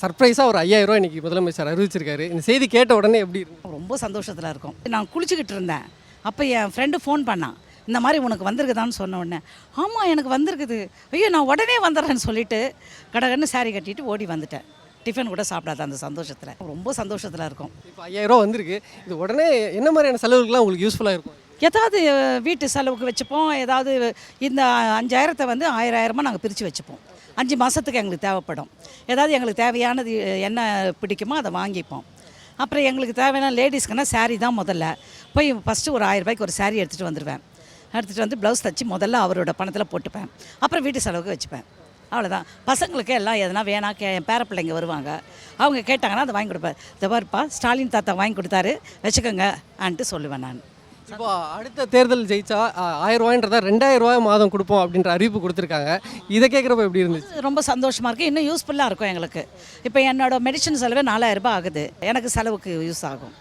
சர்ப்ரைஸாக ஒரு 5000 இன்னைக்கு முதலமைச்சர் அறிவிச்சிருக்காரு. இந்த செய்தி கேட்ட உடனே எப்படி இருக்கு? ரொம்ப சந்தோஷத்தில் இருக்கும். நான் குளிச்சுக்கிட்டு இருந்தேன். அப்போ என் ஃப்ரெண்டு ஃபோன் பண்ணான். இந்த மாதிரி உனக்கு வந்திருக்குதான்னு சொன்ன உடனே, ஆமாம் எனக்கு வந்திருக்குது, ஐயோ நான் உடனே வந்துடுறேன்னு சொல்லிட்டு கடகன்னு சாரி கட்டிட்டு ஓடி வந்துட்டேன். டிஃபன் கூட சாப்பிடாத அந்த சந்தோஷத்தில் ரொம்ப சந்தோஷத்தில் இருக்கும். இப்போ 5000 வந்திருக்கு. இது உடனே என்ன மாதிரியான செலவுகள்லாம் உங்களுக்கு யூஸ்ஃபுல்லாக இருக்கும்? ஏதாவது வீட்டு செலவுக்கு வச்சுப்போம். ஏதாவது இந்த 5000 வந்து 1000 நாங்கள் பிரித்து வச்சுப்போம். 5 மாதத்துக்கு எங்களுக்கு தேவைப்படும். ஏதாவது எங்களுக்கு தேவையானது என்ன பிடிக்குமோ அதை வாங்கிப்போம். அப்புறம் எங்களுக்கு தேவையான லேடிஸ்க்குன்னா சாரீ தான் முதல்ல போய் ஃபஸ்ட்டு ஒரு 1000 ரூபாய்க்கு ஒரு சாரீ எடுத்துகிட்டு வந்துடுவேன். எடுத்துகிட்டு வந்து ப்ளவுஸ் தச்சு முதல்ல அவரோட பணத்தில் போட்டுப்பேன். அப்புறம் வீட்டு செலவுக்கு வச்சுப்பேன். அவ்வளோதான். பசங்களுக்கு எல்லாம் எதனா வேணாம் என் பேர பிள்ளைங்க வருவாங்க, அவங்க கேட்டாங்கன்னா அதை வாங்கி கொடுப்பேன். இந்த பாருப்பா ஸ்டாலின் தாத்தா வாங்கி கொடுத்தாரு வச்சுக்கோங்க ஆன்ட்டு சொல்லுவேன் நான். இப்போ அடுத்த தேர்தல் ஜெயிச்சா 1000 ரூபாய்ன்றதா 2000 ரூபாய் மாதம் கொடுப்போம் அப்படின்ற அறிவிப்பு கொடுத்துருக்காங்க. இதை கேட்குறப்ப எப்படி இருந்துச்சு? ரொம்ப சந்தோஷமாக இருக்குது. இன்னும் யூஸ்ஃபுல்லாக இருக்கும் எங்களுக்கு. இப்போ என்னோட மெடிசன் செலவே 4000 ரூபாய் ஆகுது. எனக்கு செலவுக்கு யூஸ் ஆகும்.